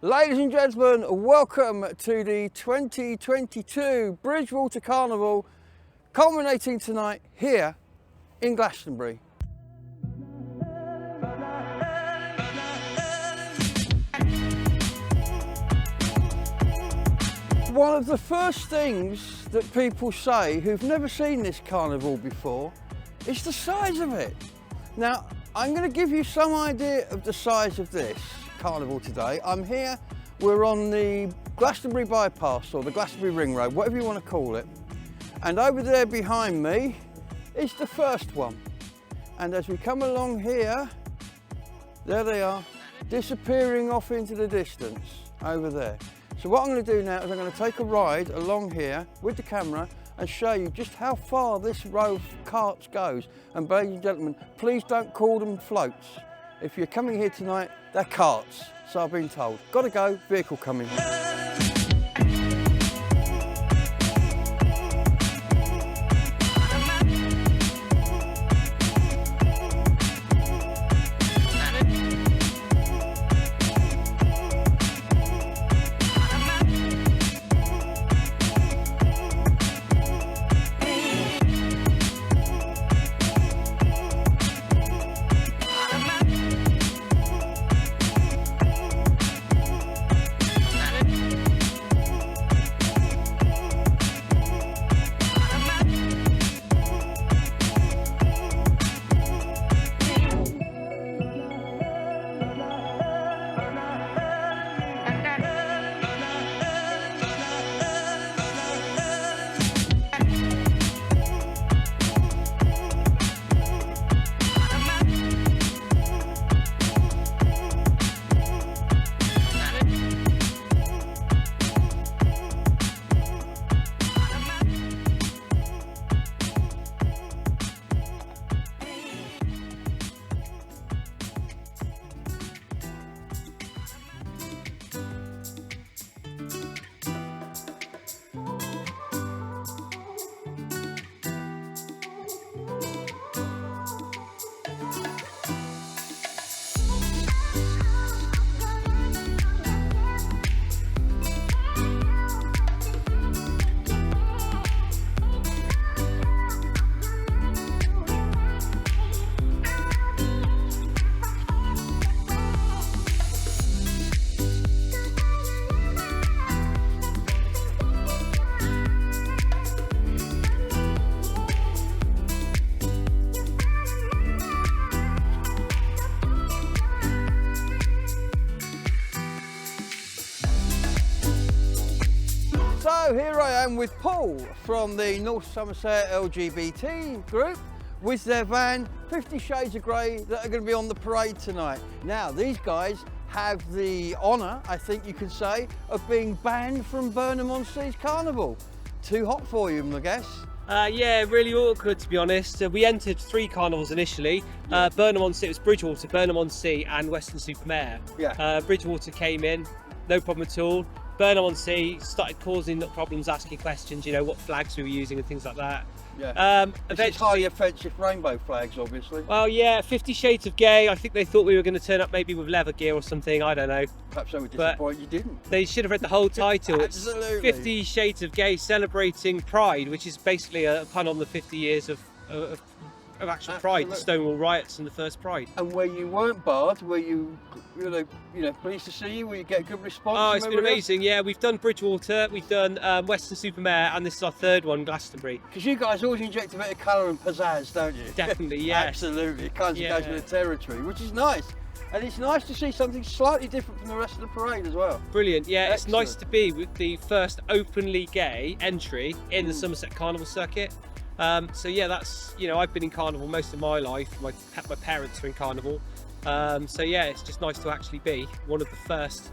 Ladies and gentlemen, welcome to the 2022 Bridgewater Carnival, culminating tonight here in Glastonbury. One of the first things that people say who've never seen this carnival before is the size of it. Now, I'm going to give you some idea of the size of this carnival today. I'm here, we're on the Glastonbury bypass or the Glastonbury ring road, whatever you want to call it. And over there behind me is the first one. And as we come along here, there they are, disappearing off into the distance over there. So what I'm going to do now is I'm going to take a ride along here with the camera and show you just how far this row of carts goes. And ladies and gentlemen, please don't call them floats. If you're coming here tonight, they're carts, so I've been told. Gotta go, vehicle coming. So here I am with Paul from the North Somerset LGBT group with their van 50 Shades of Grey that are going to be on the parade tonight. Now these guys have the honour, I think you could say, of being banned from Burnham-on-Sea's carnival. Too hot for you, I guess. Yeah, really awkward to be honest. We entered 3 carnivals initially. Burnham-on-Sea, it was Bridgewater, Burnham-on-Sea and Western-super-Mare. Yeah. Bridgewater came in, no problem at all. Burnham-on-Sea started causing problems, asking questions, you know, what flags we were using and things like that. Yeah. It's highly offensive rainbow flags, obviously. Well, yeah, 50 Shades of Gay. I think they thought we were going to turn up maybe with leather gear or something, I don't know. Perhaps they were disappointed you didn't. They should have read the whole title. Absolutely. It's 50 Shades of Gay celebrating Pride, which is basically a pun on the 50 years of actual Pride, the Stonewall riots and the first Pride. And where you weren't barred, were you pleased to see you? Will you get a good response? Oh, it's been amazing. Yeah, we've done Bridgewater, we've done Western-super-Mare, and this is our 3rd one, Glastonbury. Because you guys always inject a bit of colour and pizzazz, don't you? Definitely, yeah. Absolutely. It kind of goes with the territory, which is nice. And it's nice to see something slightly different from the rest of the parade as well. Brilliant, yeah. Excellent. It's nice to be with the first openly gay entry in the Somerset Carnival circuit. So yeah, that's, you know, I've been in carnival most of my life. My parents were in carnival. So yeah, it's just nice to actually be one of the first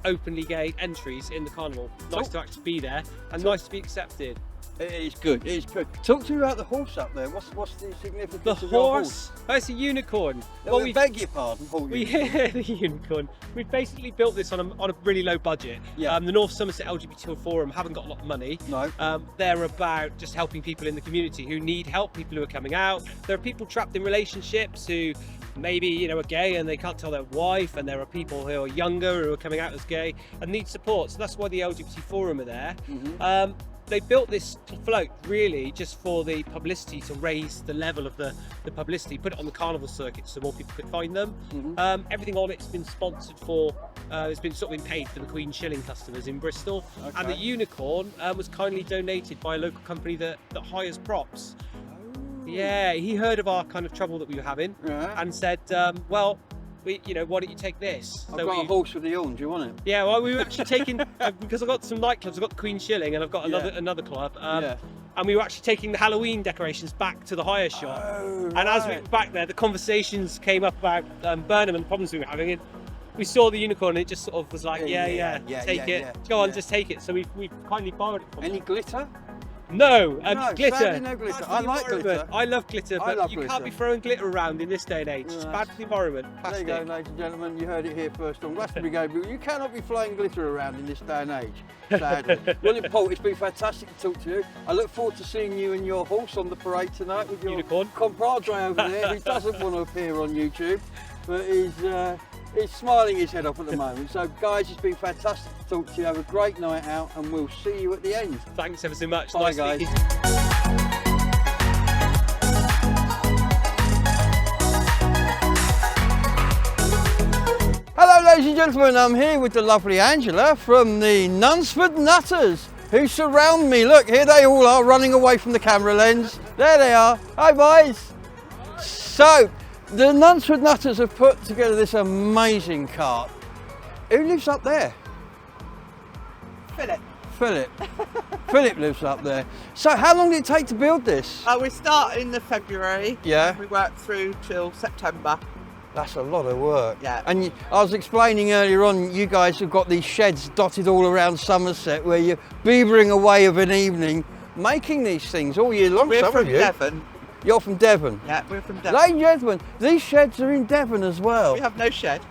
openly gay entries in the carnival. Nice to actually be there and nice to be accepted. It is good, it is good. Talk to me about the horse up there. What's the significance The of your horse? Oh, it's a unicorn. No, we beg your pardon. The unicorn. We've basically built this on a really low budget. Yeah. The North Somerset LGBT Forum haven't got a lot of money. No. They're about just helping people in the community who need help, people who are coming out. There are people trapped in relationships who maybe, you know, are gay and they can't tell their wife, and there are people who are younger who are coming out as gay and need support. So that's why the LGBT Forum are there. They built this float really just for the publicity, to raise the level of the publicity, put it on the carnival circuit so more people could find them. Everything on it's been sponsored for, it's been sort of been paid for the Queen Shilling customers in Bristol. And the unicorn was kindly donated by a local company that hires props. Yeah, he heard of our kind of trouble that we were having and said, well, you know, why don't you take this? I've got a horse with the horn, do you want it? Yeah, well, we were actually taking, because I've got some nightclubs, I've got the Queen Shilling and I've got another club. And we were actually taking the Halloween decorations back to the hire shop. And as we were back there, the conversations came up about Burnham and the problems we were having. And we saw the unicorn and it just sort of was like, take it. Go on, just take it. So we kindly borrowed it from Any glitter? No, No, glitter. sadly no glitter. I like glitter. I love glitter, but love you glitter. can't be throwing glitter around in this day and age. It's bad for the environment. There you Plastic. go, ladies and gentlemen. You heard it here first on Glastonbury Carnival. You cannot be flying glitter around in this day and age, sadly. William Paul, it's been fantastic to talk to you. I look forward to seeing you and your horse on the parade tonight with your Unicorn. compadre over there who doesn't want to appear on YouTube, but he's smiling his head off at the moment. So guys, it's been fantastic to talk to you. Have a great night out and we'll see you at the end. Thanks ever so much. Bye, Nice guys. meeting you. Hello ladies and gentlemen, I'm here with the lovely Angela from the Knunsford Nutters who surround me. Look, here they all are running away from the camera lens. There they are. Hi boys. So, the Knunsford Nutters have put together this amazing cart. Who lives up there? Philip. Philip. Philip lives up there. So how long did it take to build this? We start in the February. Yeah. We work through till September. That's a lot of work. Yeah. And I was explaining earlier on, you guys have got these sheds dotted all around Somerset where you're beavering away of an evening making these things all year long. We're some from of you. Devon. You're from Devon? Yeah, we're from Devon. Ladies and gentlemen, these sheds are in Devon as well. We have no shed.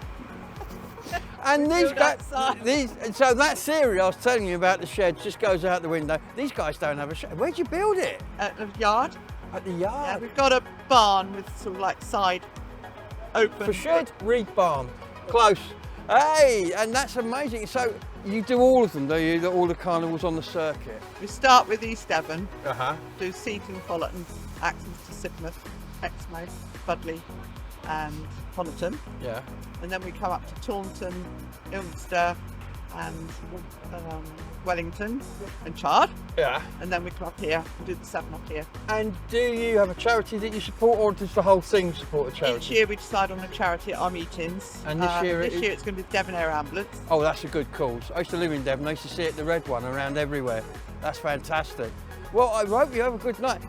And We these build guys, outside. so that theory I was telling you about the sheds just goes out the window. These guys don't have a shed. Where'd you build it? At the yard. At the Yeah, yard. we've got a barn with sort of like side open. For shed, reed barn. Close. Hey, and that's amazing. So you do all of them, do you? All the carnivals on the circuit? We start with East Devon, Uh-huh. do Seaton, Follerton, Axons to Sidmouth, Exmouth, Budley and Honiton. Yeah. And then we come up to Taunton, Ilminster and Wellington and Chard. Yeah. And then we come up here and do the 7 up here. And do you have a charity that you support, or does the whole thing support a Each charity? year we decide on a charity at our meetings. And this year it is- it's going to be the Devon Air Ambulance. Oh, that's a good cause. I used to live in Devon. I used to see it, the red one, around everywhere. That's fantastic. Well, I hope you have a good night.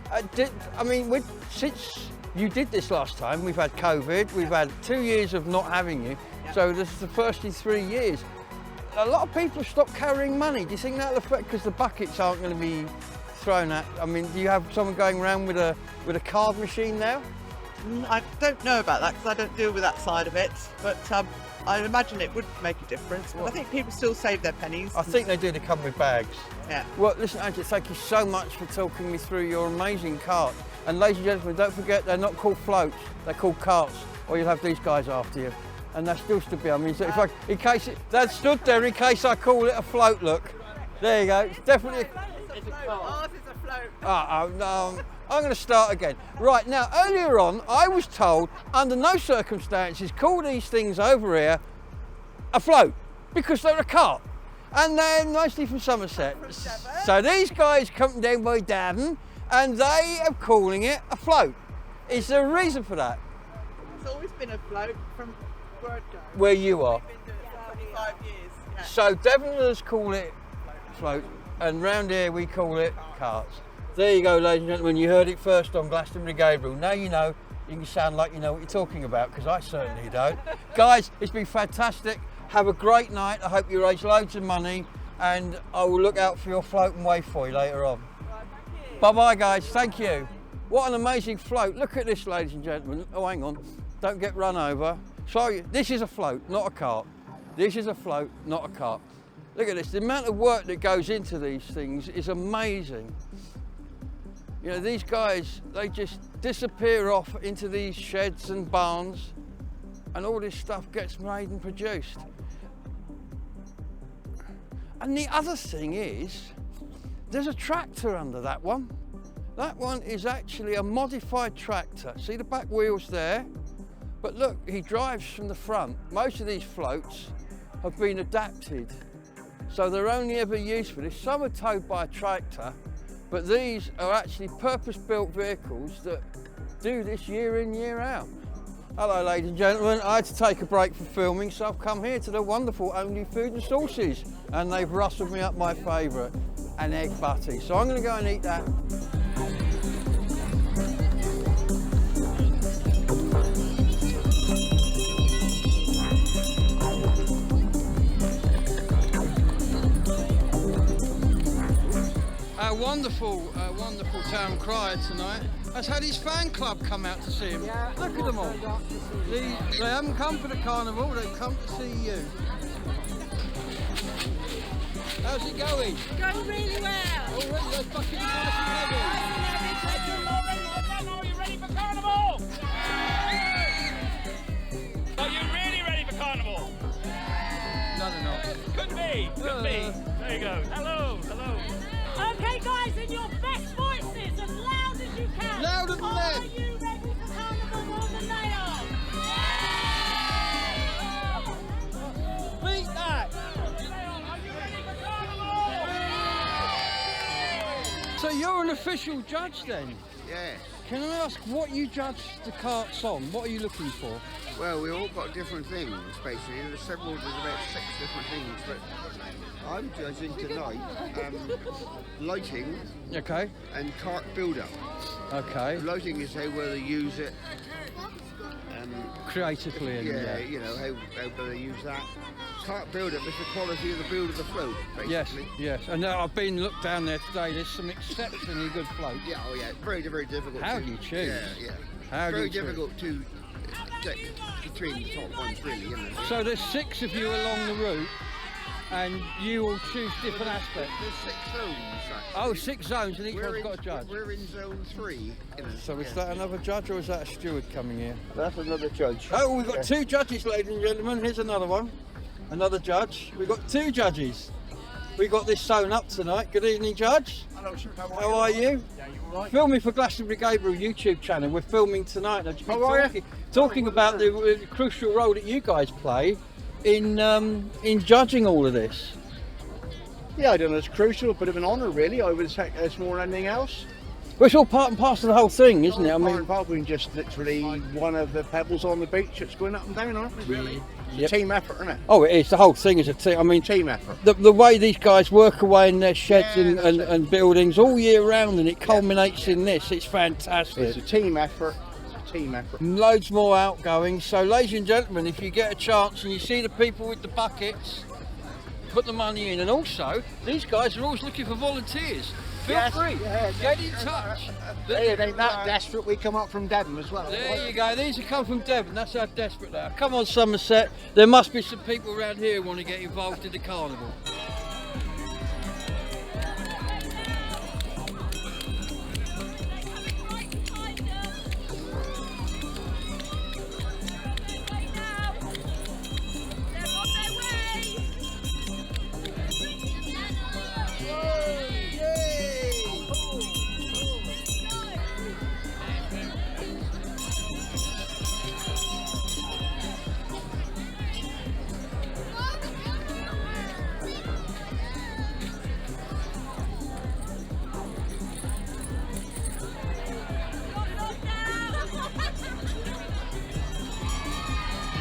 Since you did this last time, we've had COVID, we've had 2 years of not having you, so this is the first in 3 years. A lot of people have stopped carrying money. Do you think that'll affect, because the buckets aren't going to be thrown at? I mean, do you have someone going around with a card machine now? I don't know about that because I don't deal with that side of it, but I imagine it would make a difference. But I think people still save their pennies. I think they do. They come with bags. Yeah. Well, listen, Angela, thank you so much for talking me through your amazing cart. And ladies and gentlemen, don't forget, they're not called floats, they're called carts, or you'll have these guys after you. And that still stood behind me. So if in case that stood there in case I call it a float, look. There you go, it's definitely Ours is a float. no, I'm going to start again. Right, now, earlier on, I was told, under no circumstances, call these things over here a float, because they're a cart. And they're mostly from Somerset. So these guys come down by Devon, and they are calling it a float. Is there a reason for that? It's always been a float from word go. Where you are? We've been doing it for 25 years. Yeah. So Devoners call it float, and round here we call it carts. There you go, ladies and gentlemen, you heard it first on Glastonbury Carnival. Now you know, you can sound like you know what you're talking about, because I certainly don't. Guys, it's been fantastic. Have a great night. I hope you raise loads of money, and I will look out for your float and wave for you later on. Bye-bye, guys. Thank you. What an amazing float. Look at this, ladies and gentlemen. Oh, hang on. Don't get run over. Sorry, this is a float, not a cart. This is a float, not a cart. Look at this. The amount of work that goes into these things is amazing. You know, these guys, they just disappear off into these sheds and barns, and all this stuff gets made and produced. And the other thing is, there's a tractor under that one. That one is actually a modified tractor. See the back wheels there? But look, he drives from the front. Most of these floats have been adapted, so they're only ever used for this. Some are towed by a tractor, but these are actually purpose-built vehicles that do this year in, year out. Hello, ladies and gentlemen. I had to take a break from filming, so I've come here to the wonderful Only Food and Sauces, and they've rustled me up my favourite, an egg butty. So I'm going to go and eat that. Our wonderful town crier tonight has had his fan club come out to see him. Yeah, look at them all. They haven't come for the carnival, they've come to see you. How's it going? Going really well. Oh, really? Those buckets are nice and heavy. Are you ready for carnival? Are you really ready for carnival? No, they're not. Could be. There you go. Hello. Okay, guys, in your best voices, as loud as you can. Louder than Are them. you ready for carnival more than they are? Beat that! Are you ready for carnival? So you're an official judge then? Yes. Can I ask what you judge the carts on? What are you looking for? Well, we all got different things, basically. There's about 6 different things, but I'm judging tonight lighting Okay. and cart build-up. Okay. Lighting is how well they use it. Creatively and Yeah, you know, how well they use that. Cart build-up is the quality of the build of the float, Yes, basically. yes. And now I've been looked down there today. There's some exceptionally good floats. Yeah, oh yeah, very, very difficult. How do you choose? Yeah. How do very you choose? difficult to get between the top ones, really, you know. So there's 6 of you along the route, and you will choose different aspects. There's 6 zones, actually. Oh, 6 zones, and each We're one's got a judge. We're in zone 3. You know, So is yeah. that another judge, or is that a steward coming here? That's another judge. Oh, we've got 2 judges, ladies and gentlemen. Here's another one. Another judge. We've got 2 judges. We've got this sewn up tonight. Good evening, Judge. Hello, sir. How are you? Yeah, you all right? Filming for Glastonbury Carnival YouTube channel. We're filming tonight. Now, How are you? talking about the crucial role that you guys play in judging all of this. Yeah, I don't know, it's crucial, a bit of an honour really, I would say it's more than anything else. Well, it's all part and parcel of the whole thing, isn't it? I mean, We're just literally one of the pebbles on the beach that's going up and down, aren't we really? It's Yep. a team effort, isn't it? oh, it is. The whole thing is a team. I mean, Team effort. the way these guys work away in their sheds Yeah, and, that's and buildings all year round, and it culminates in this. It's fantastic. It's a team effort, it's a team effort. Loads more outgoing. So, ladies and gentlemen, if you get a chance and you see the people with the buckets, put the money in. And also, these guys are always looking for volunteers. Feel Yes, free. yeah, Get in touch. Hey, it ain't that desperate, we come up from Devon as well. There you go. These have come from Devon. That's how desperate they are. Come on, Somerset. There must be some people around here who want to get involved in the carnival.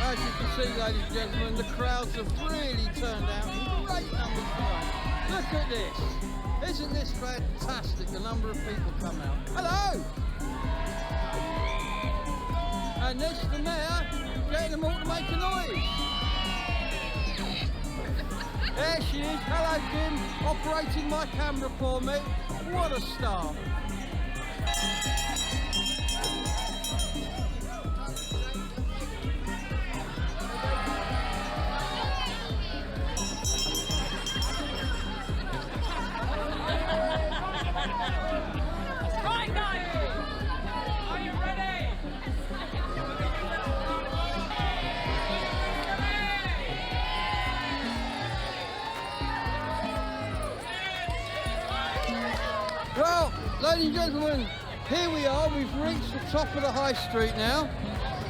As you can see, ladies and gentlemen, the crowds have really turned out in great numbers tonight. Look at this. Isn't this fantastic? The number of people come out. Hello! And this the mayor getting them all to make a noise. There she is. Hello, Kim. Operating my camera for me. What a star. Right, guys. Are you ready? Well, ladies and gentlemen, here we are. We've reached the top of the high street now,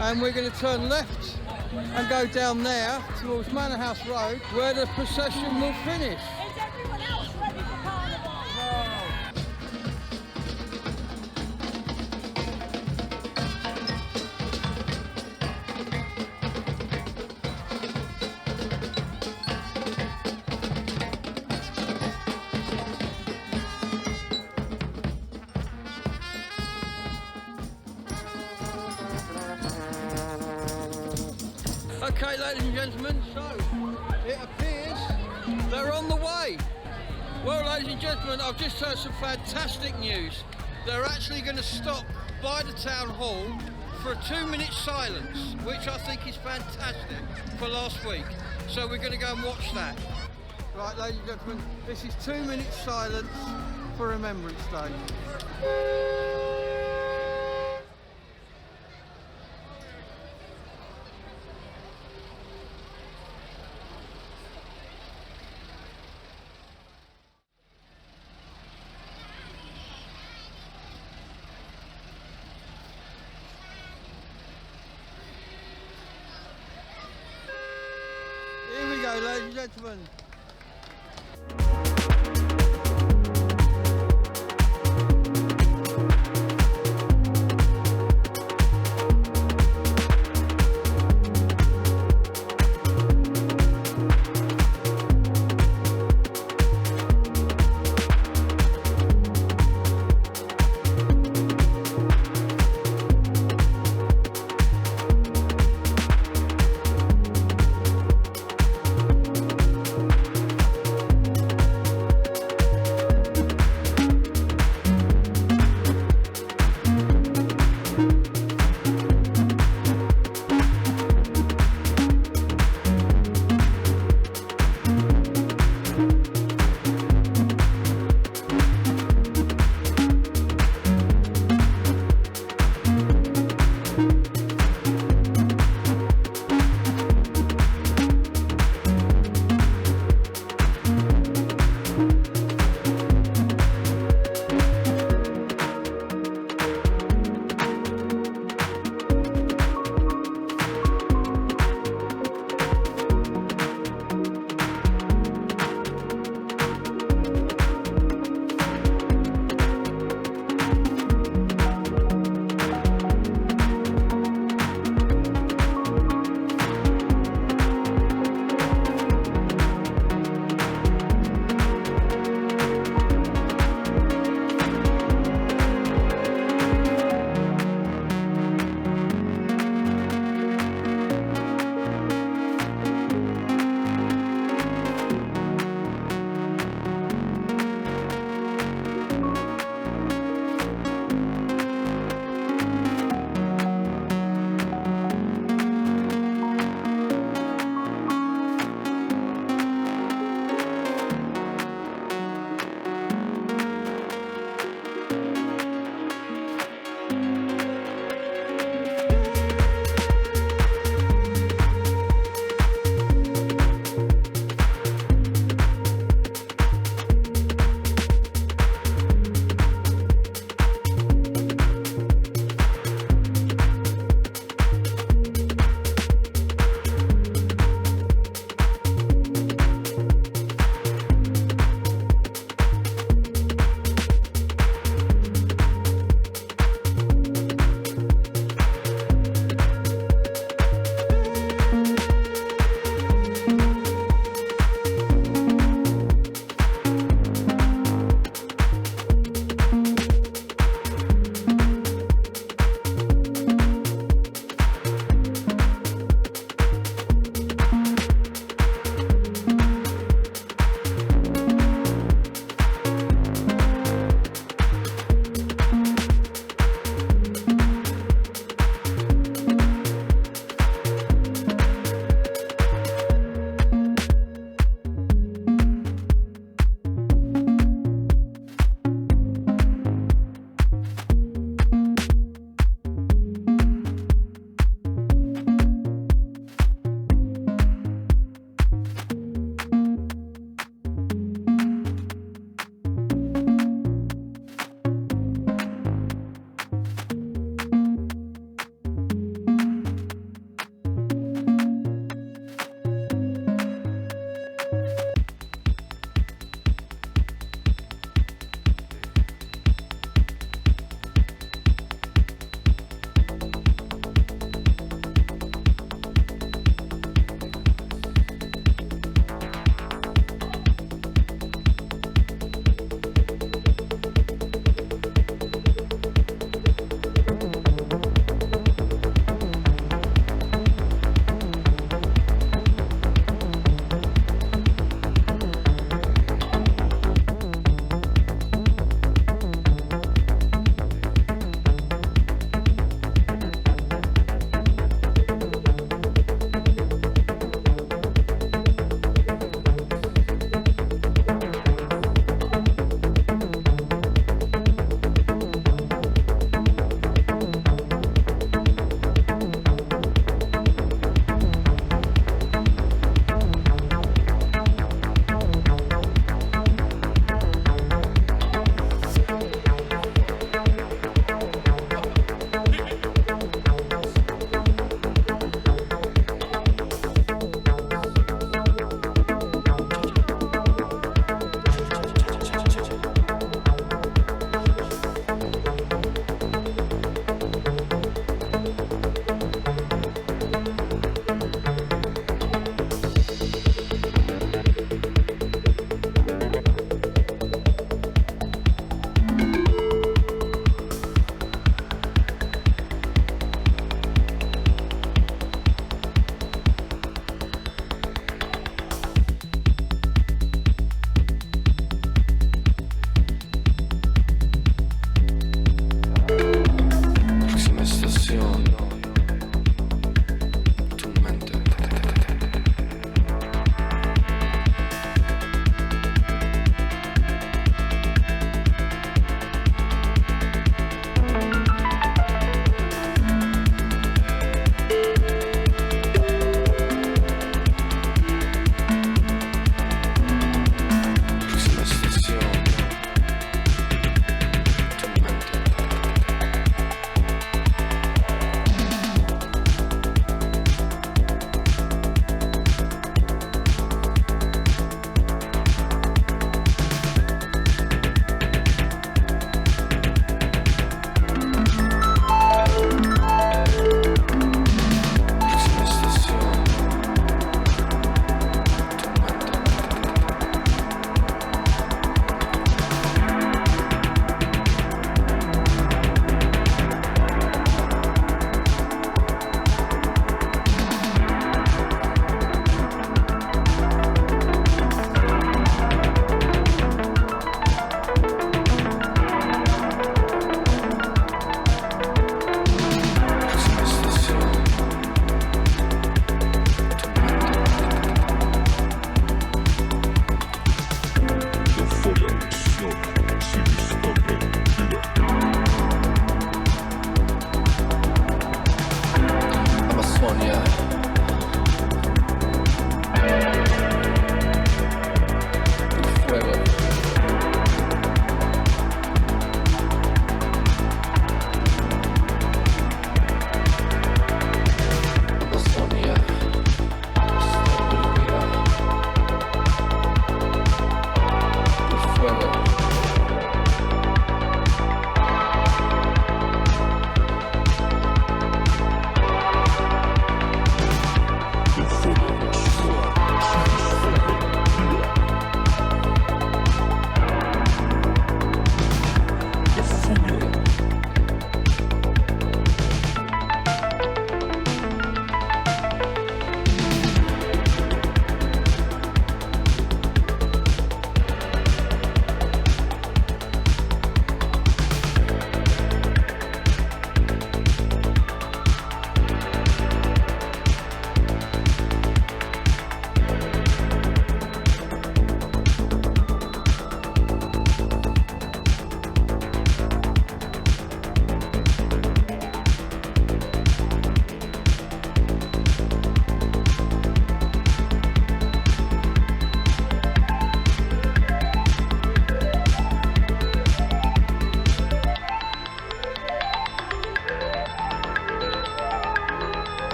and we're going to turn left and go down there towards Manor House Road, where the procession will finish. Is everyone else ready for carnival? Okay, ladies and gentlemen, so it appears they're on the way. Well, ladies and gentlemen, I've just heard some fantastic news. They're actually going to stop by the town hall for a 2-minute silence, which I think is fantastic for last week. So we're going to go and watch that. Right, ladies and gentlemen, this is 2 minutes silence for Remembrance Day. Here we go, ladies and gentlemen.